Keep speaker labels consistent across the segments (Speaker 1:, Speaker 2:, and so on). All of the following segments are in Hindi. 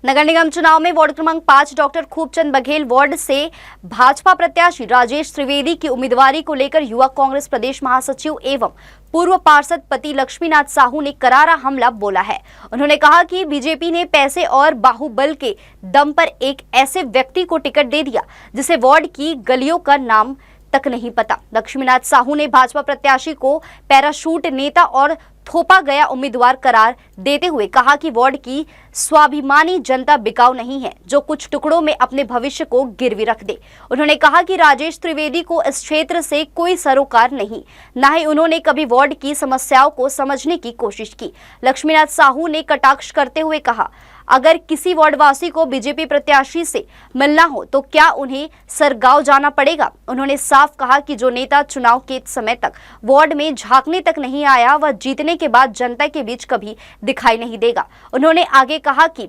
Speaker 1: नगर निगम चुनाव में वार्ड क्रमांक 5 डॉक्टर खूबचंद बघेल वार्ड से भाजपा प्रत्याशी राजेश त्रिवेदी की उम्मीदवारी को लेकर युवा कांग्रेस प्रदेश महासचिव एवं पूर्व पार्षद पति लक्ष्मीनाथ साहू ने करारा हमला बोला है। उन्होंने कहा कि बीजेपी ने पैसे और बाहुबल के दम पर एक ऐसे व्यक्ति को टिकट दे दिया जिसे वार्ड की गलियों का नाम तक नहीं पता। लक्ष्मीनाथ साहू ने भाजपा प्रत्याशी को पैराशूट नेता और थोपा गया उम्मीदवार करार देते हुए कहा कि वार्ड की स्वाभिमानी जनता बिकाऊ नहीं है जो कुछ टुकड़ों में अपने भविष्य को गिरवी रख दे। उन्होंने कहा कि राजेश त्रिवेदी को इस क्षेत्र से कोई सरोकार नहीं, न ही उन्होंने कभी वार्ड की समस्याओं को समझने की कोशिश की। लक्ष्मीनाथ साहू ने कटाक्ष करते हुए कहा, अगर किसी वार्डवासी को बीजेपी प्रत्याशी से मिलना हो तो क्या उन्हें सरगांव जाना पड़ेगा। उन्होंने साफ कहा कि जो नेता चुनाव के समय तक वार्ड में झांकने तक नहीं आया वह जीतने के बाद जनता के बीच कभी दिखाई नहीं देगा। उन्होंने आगे कहा कि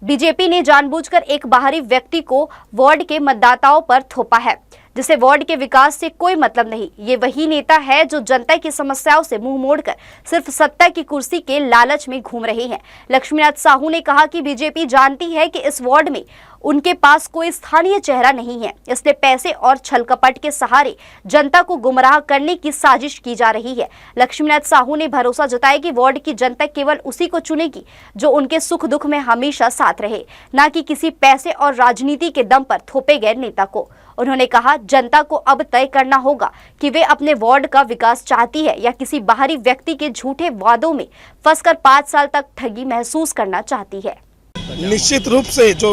Speaker 1: बीजेपी ने जानबूझकर एक बाहरी व्यक्ति को वार्ड के मतदाताओं पर थोपा है जिसे वार्ड के विकास से कोई मतलब नहीं। ये वही नेता है जो जनता की समस्याओं से मुंह मोड़कर सिर्फ सत्ता की कुर्सी के लालच में घूम रहे हैं। लक्ष्मीनाथ साहू ने कहा कि बीजेपी जानती है कि इस वार्ड में उनके पास कोई स्थानीय चेहरा नहीं है, इसलिए पैसे और छल कपट के सहारे जनता को गुमराह करने की साजिश की जा रही है। लक्ष्मीनाथ साहू ने भरोसा जताया कि वार्ड की जनता केवल उसी को चुनेगी जो उनके सुख दुख में हमेशा साथ रहे, न कि किसी पैसे और राजनीति के दम पर थोपे गए नेता को। उन्होंने कहा, जनता को अब तय करना होगा कि वे अपने वार्ड का विकास चाहती है या किसी बाहरी व्यक्ति के झूठे वादों में फंसकर 5 साल तक ठगी महसूस करना चाहती है।
Speaker 2: निश्चित रूप से जो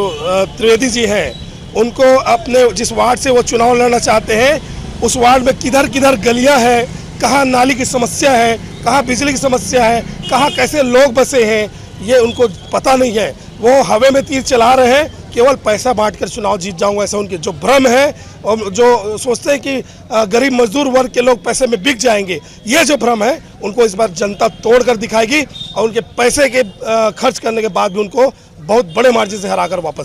Speaker 2: त्रिवेदी जी हैं उनको अपने जिस वार्ड से वो चुनाव लड़ना चाहते हैं उस वार्ड में किधर किधर गलियां हैं, कहाँ नाली की समस्या है, कहाँ बिजली की समस्या है, कहाँ कैसे लोग बसे हैं, ये उनको पता नहीं है। वो हवा में तीर चला रहे हैं, केवल पैसा बांटकर चुनाव जीत जाऊंगा ऐसा उनके जो भ्रम है और जो सोचते हैं कि गरीब मजदूर वर्ग के लोग पैसे में बिक जाएंगे, ये जो भ्रम है उनको इस बार जनता तोड़ कर दिखाएगी और उनके पैसे के खर्च करने के बाद भी उनको बहुत बड़े मार्जिन से हराकर वापस